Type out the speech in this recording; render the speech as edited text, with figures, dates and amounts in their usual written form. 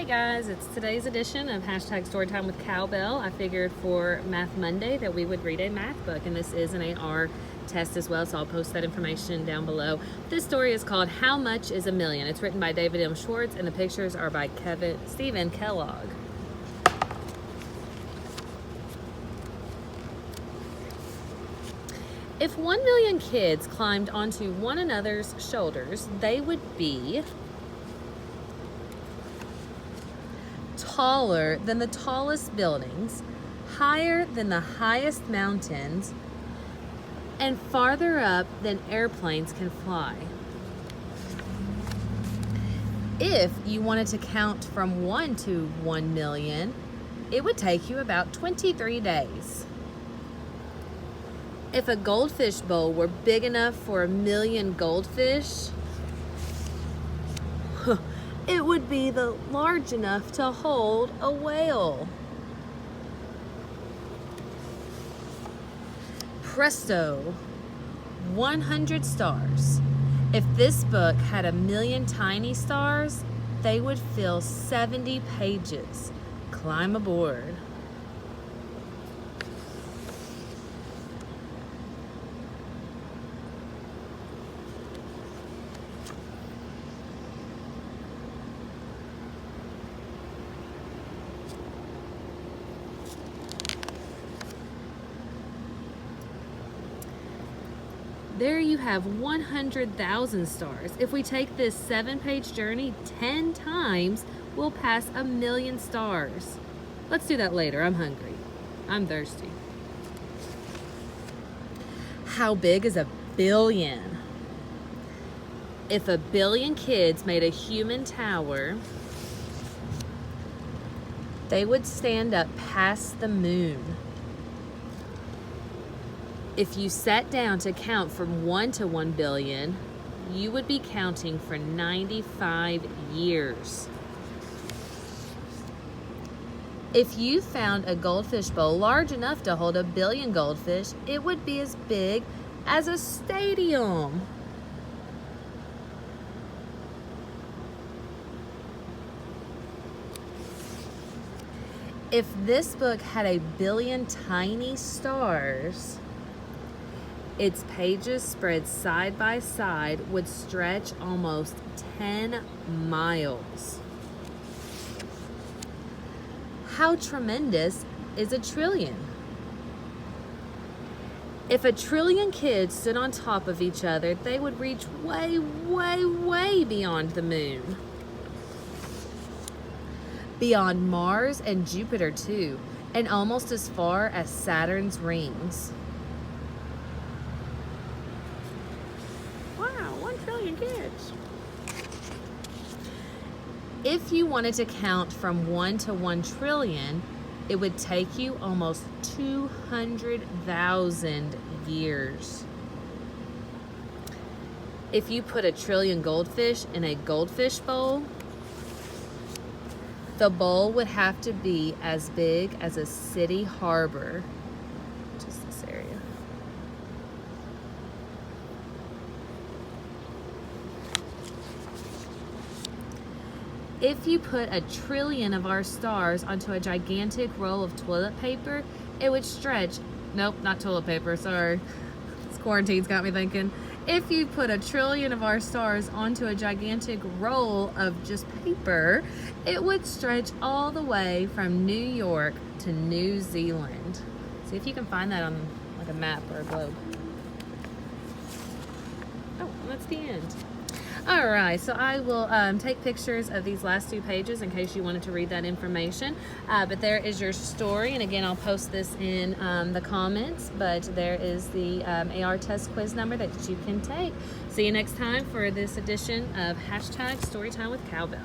Hey guys, it's today's edition of Hashtag Storytime with Cowbell. I figured for Math Monday that we would read a math book, and this is an AR test as well, so I'll post that information down below. This story is called How Much is a Million? It's written by David M. Schwartz, and the pictures are by Stephen Kellogg. If 1 million kids climbed onto one another's shoulders, they would be taller than the tallest buildings, higher than the highest mountains, and farther up than airplanes can fly. If you wanted to count from 1 to 1 million, it would take you about 23 days. If a goldfish bowl were big enough for 1 million goldfish, it would be large enough to hold a whale. Presto, 100 stars. If this book had 1 million tiny stars, they would fill 70 pages. Climb aboard. There you have 100,000 stars. If we take this 7-page journey 10 times, we'll pass 1 million stars. Let's do that later. I'm hungry. I'm thirsty. How big is 1 billion? If 1 billion kids made a human tower, they would stand up past the moon. If you sat down to count from 1 to 1 billion, you would be counting for 95 years. If you found a goldfish bowl large enough to hold 1 billion goldfish, it would be as big as a stadium. If this book had 1 billion tiny stars, its pages spread side by side would stretch almost 10 miles. How tremendous is 1 trillion? If 1 trillion kids stood on top of each other, they would reach way, way, way beyond the moon. Beyond Mars and Jupiter too, and almost as far as Saturn's rings. 1 trillion kids. If you wanted to count from 1 to 1 trillion, it would take you almost 200,000 years. If you put 1 trillion goldfish in a goldfish bowl, the bowl would have to be as big as a city harbor. Just this area. If you put 1 trillion of our stars onto a gigantic roll of toilet paper, it would stretch. Nope, not toilet paper, sorry. This quarantine's got me thinking. If you put 1 trillion of our stars onto a gigantic roll of just paper, it would stretch all the way from New York to New Zealand. See if you can find that on like a map or a globe. Oh, that's the end. All right, so I will take pictures of these last 2 pages in case you wanted to read that information. But there is your story, and again, I'll post this in the comments, but there is the AR test quiz number that you can take. See you next time for this edition of Hashtag Storytime with Cowbell.